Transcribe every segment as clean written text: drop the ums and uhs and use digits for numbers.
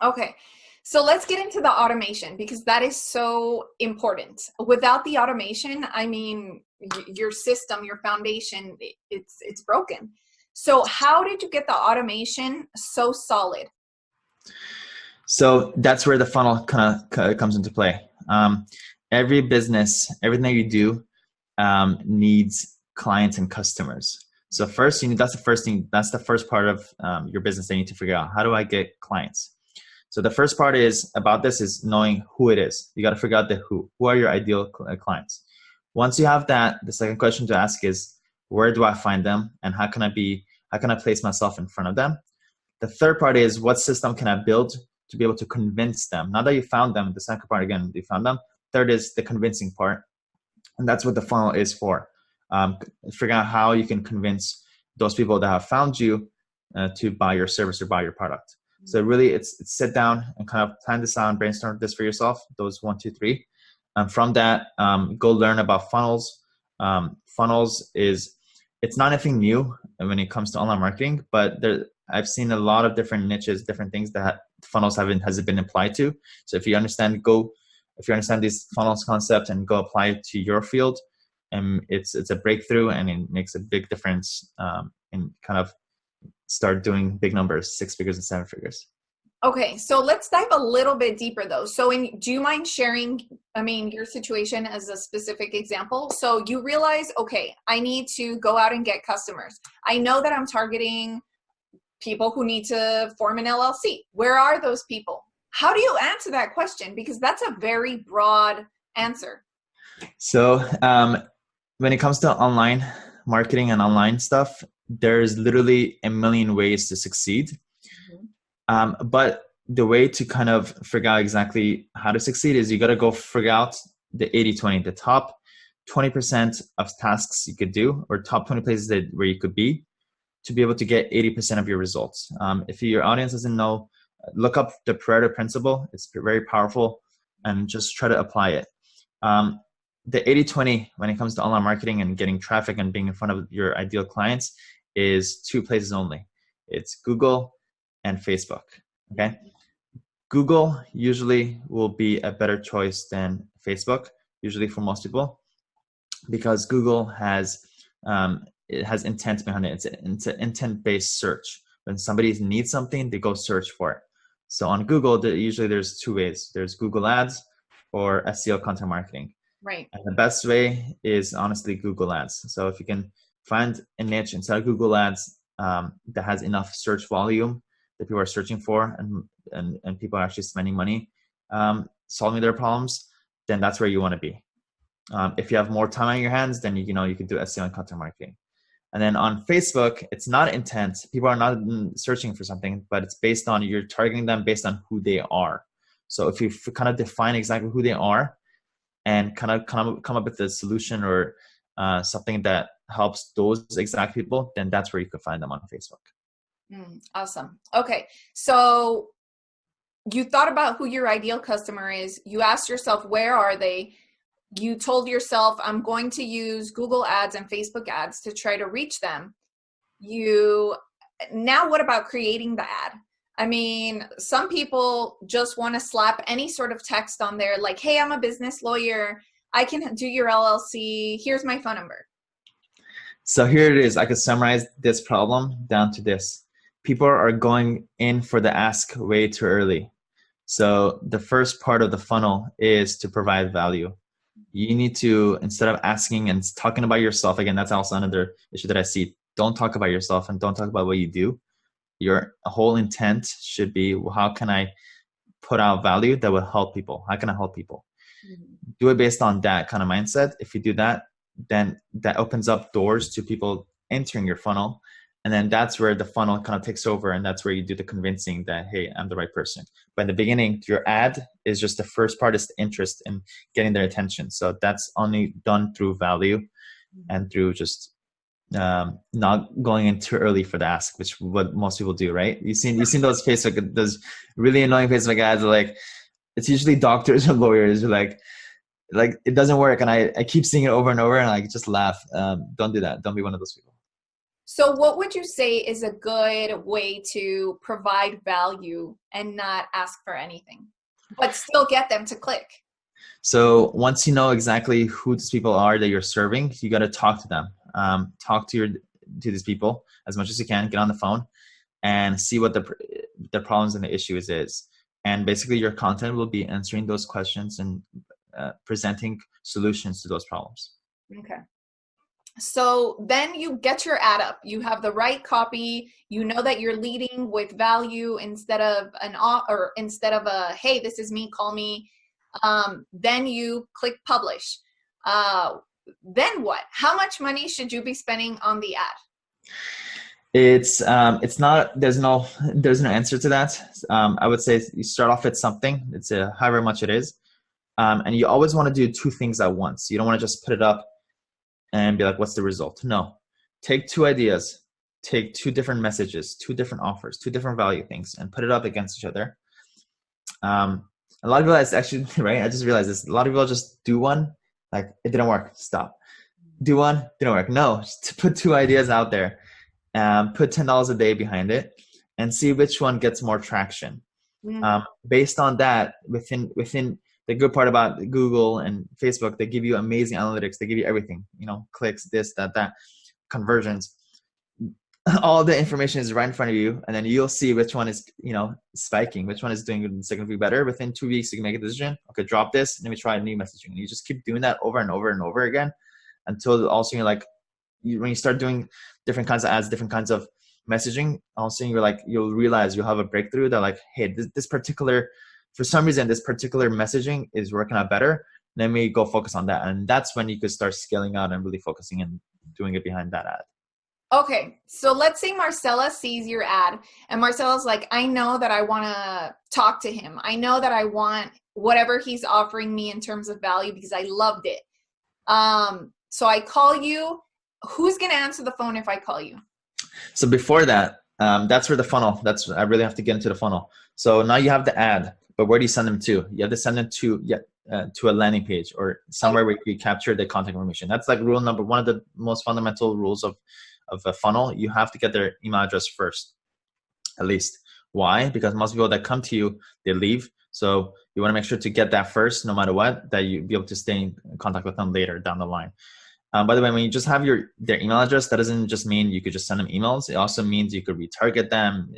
Okay. So let's get into the automation because that is so important. Without the automation, I mean, your system, your foundation, it's broken. So how did you get the automation so solid? So that's where the funnel kind of comes into play. Every business, everything that you do needs clients and customers. So first, that's the first thing. That's the first part of your business that you need to figure out. How do I get clients? So the first part is knowing who it is. You got to figure out the who. Who are your ideal clients? Once you have that, the second question to ask is, where do I find them, and how can I place myself in front of them? The third part is, what system can I build to be able to convince them? Now that you found them, the second part again, you found them. Third is the convincing part, and that's what the funnel is for. Figuring out how you can convince those people that have found you to buy your service or buy your product. So really, it's sit down and kind of plan this out and brainstorm this for yourself. Those 1, 2, 3. From that, go learn about funnels. Funnels it's not anything new when it comes to online marketing, but I've seen a lot of different niches, different things that funnels has been applied to. So if you understand these funnels concept and go apply it to your field, it's a breakthrough, and it makes a big difference in kind of start doing big numbers, 6 figures and 7 figures. Okay, so let's dive a little bit deeper though. So do you mind sharing, your situation as a specific example? So you realize, okay, I need to go out and get customers. I know that I'm targeting people who need to form an LLC. Where are those people? How do you answer that question? Because that's a very broad answer. So when it comes to online marketing and online stuff, there's literally a million ways to succeed. But the way to kind of figure out exactly how to succeed is you got to go figure out the 80-20, the top 20% of tasks you could do, or top 20 places where you could be, to be able to get 80% of your results. If your audience doesn't know, look up the Pareto principle. It's very powerful, and just try to apply it. The 80-20 when it comes to online marketing and getting traffic and being in front of your ideal clients is 2 places only. It's Google and Facebook. Okay. Google usually will be a better choice than Facebook, usually for most people, because Google has intent behind it. It's an intent-based search. When somebody needs something, they go search for it. So on Google, there's 2 ways. There's Google Ads or SEO content marketing. Right. And the best way is honestly Google Ads. So if you can find a niche inside of Google Ads that has enough search volume that people are searching for, and people are actually spending money solving their problems, then that's where you want to be. If you have more time on your hands, then you can do SEO and content marketing. And then on Facebook, it's not intent. People are not searching for something, but it's based on, you're targeting them based on who they are. So if you kind of define exactly who they are and kind of come up with a solution or something that helps those exact people, then that's where you could find them on Facebook. Awesome. Okay. So you thought about who your ideal customer is. You asked yourself, where are they? You told yourself, I'm going to use Google Ads and Facebook ads to try to reach them. Now what about creating the ad? Some people just want to slap any sort of text on there, like, hey, I'm a business lawyer. I can do your LLC. Here's my phone number. So here it is. I could summarize this problem down to this. People are going in for the ask way too early. So the first part of the funnel is to provide value. You need to, instead of asking and talking about yourself, again, that's also another issue that I see. Don't talk about yourself and don't talk about what you do. Your whole intent should be, well, how can I put out value that will help people? How can I help people? Do it based on that kind of mindset. If you do that, then that opens up doors to people entering your funnel. And then that's where the funnel kind of takes over. And that's where you do the convincing that, hey, I'm the right person. But in the beginning, your ad is just the first part, is the interest in getting their attention. So that's only done through value and through just not going in too early for the ask, which what most people do, right? You've seen those Facebook, those really annoying Facebook ads, like it's usually doctors or lawyers who like it doesn't work. And I keep seeing it over and over, and I just laugh. Don't do that. Don't be one of those people. So what would you say is a good way to provide value and not ask for anything, but still get them to click? So once you know exactly who these people are that you're serving, you got to talk to them. Talk to these people as much as you can. Get on the phone and see what the problems and the issues is. And basically, your content will be answering those questions and presenting solutions to those problems. Okay. So then you get your ad up. You have the right copy. You know that you're leading with value instead of a, hey, this is me, call me. Then you click publish. Then what? How much money should you be spending on the ad? It's not, there's no answer to that. I would say you start off at something. It's however much it is. And you always want to do two things at once. You don't want to just put it up and be like, what's the result? No, take two ideas, take two different messages, two different offers, two different value things, and put it up against each other. A lot of people, it's actually, right, I just realized this, a lot of people just do one, like, it didn't work, stop. Do one, didn't work. No, just to put two ideas out there, put $10 a day behind it, and see which one gets more traction. Based on that, within the good part about Google and Facebook, they give you amazing analytics. They give you everything, clicks, this, that, conversions. All the information is right in front of you. And then you'll see which one is, spiking, which one is doing good and significantly better. Within 2 weeks, you can make a decision. Okay, drop this. Let me try a new messaging. And you just keep doing that over and over and over again until also you're like, when you start doing different kinds of ads, different kinds of messaging, also you'll realize you'll have a breakthrough that like, hey, for some reason, this particular messaging is working out better. Let me go focus on that. And that's when you could start scaling out and really focusing and doing it behind that ad. Okay. So let's say Marcella sees your ad and Marcella's like, I know that I want to talk to him. I know that I want whatever he's offering me in terms of value because I loved it. So I call you. Who's going to answer the phone if I call you? So before that, that's where the funnel, I really have to get into the funnel. So now you have the ad. But where do you send them to? You have to send them to a landing page or somewhere where you capture the contact information. That's like rule number one of the most fundamental rules of a funnel. You have to get their email address first, at least. Why? Because most people that come to you, they leave. So you want to make sure to get that first, no matter what, that you be able to stay in contact with them later down the line. By the way, when you just have their email address, that doesn't just mean you could just send them emails. It also means you could retarget them,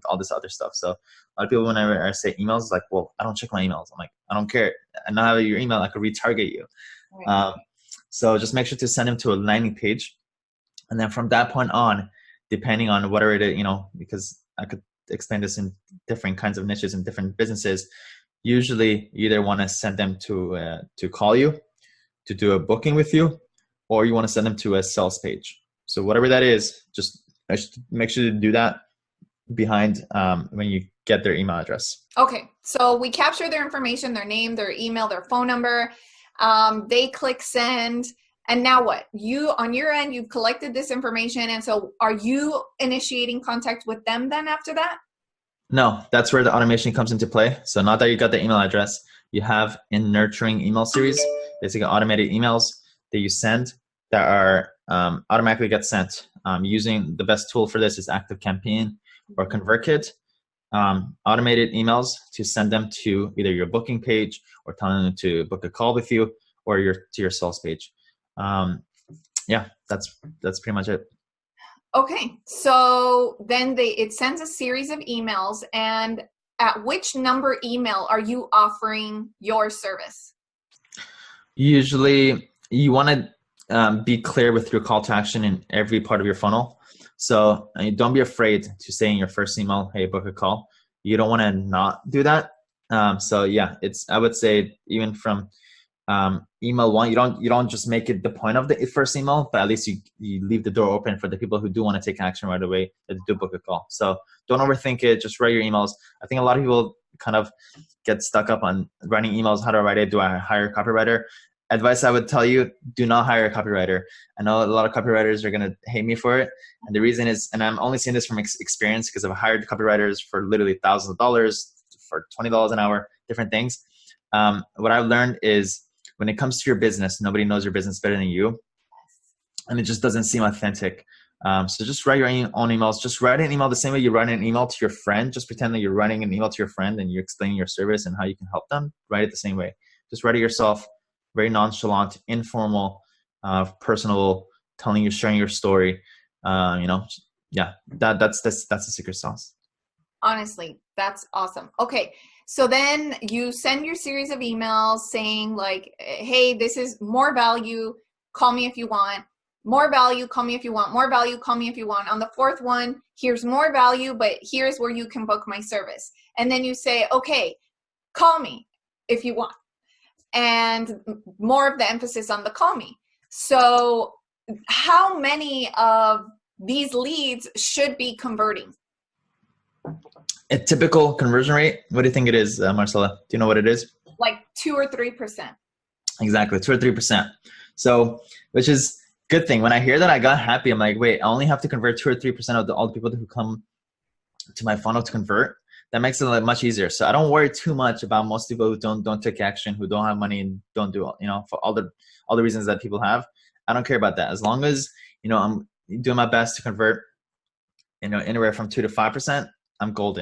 all this other stuff. So a lot of people, whenever I say emails, it's like, well, I don't check my emails. I'm like, I don't care. I now have your email. I could retarget you. Right. So just make sure to send them to a landing page. And then from that point on, depending on whatever it is, because I could explain this in different kinds of niches and different businesses, usually you either want to send them to call you, to do a booking with you, or you want to send them to a sales page. So whatever that is, just make sure to do that behind when you get their email address. Okay, so we capture their information, their name, their email, their phone number. They click send. And now what? You, on your end, you've collected this information. And so are you initiating contact with them then after that? No, that's where the automation comes into play. So now that you got the email address, you have a nurturing email series, basically automated emails that you send that are automatically get sent. Using the best tool for this is ActiveCampaign or ConvertKit. Automated emails to send them to either your booking page or telling them to book a call with you or to your sales page. Yeah, that's pretty much it. Okay, so then it sends a series of emails, and at which number email are you offering your service? Usually you want to be clear with your call to action in every part of your funnel. So don't be afraid to say in your first email, hey, book a call. You don't want to not do that. So yeah, I would say even from email one, you don't just make it the point of the first email, but at least you leave the door open for the people who do want to take action right away to do book a call. So don't overthink it. Just write your emails. I think a lot of people kind of get stuck up on writing emails. How do I write it? Do I hire a copywriter? Advice I would tell you, do not hire a copywriter. I know a lot of copywriters are going to hate me for it. And the reason is, and I'm only saying this from experience because I've hired copywriters for literally thousands of dollars, for $20 an hour, different things. What I've learned is when it comes to your business, nobody knows your business better than you. And it just doesn't seem authentic So just write your own emails. Just write an email the same way you write an email to your friend. Just pretend that you're writing an email to your friend and you're explaining your service and how you can help them. Write it the same way. Just write it yourself. Very nonchalant, informal, personal, sharing your story. Yeah, that's the secret sauce. Honestly, that's awesome. Okay. So then you send your series of emails saying like, hey, this is more value. Call me if you want. More value, call me if you want. More value, call me if you want. On the fourth one, here's more value, but here's where you can book my service. And then you say, okay, call me if you want. And more of the emphasis on the call me. So how many of these leads should be converting? A typical conversion rate, what do you think it is, Marcella? Do you know what it is? Like 2 or 3%. Exactly, 2 or 3%. So, which is good thing. When I hear that, I got happy. I'm like, wait, I only have to convert 2 or 3% of all the people who come to my funnel to convert. That makes it much easier. So I don't worry too much about most people who don't take action, who don't have money and don't do, for all the reasons that people have. I don't care about that. As long as, I'm doing my best to convert, anywhere from 2 to 5%, I'm golden.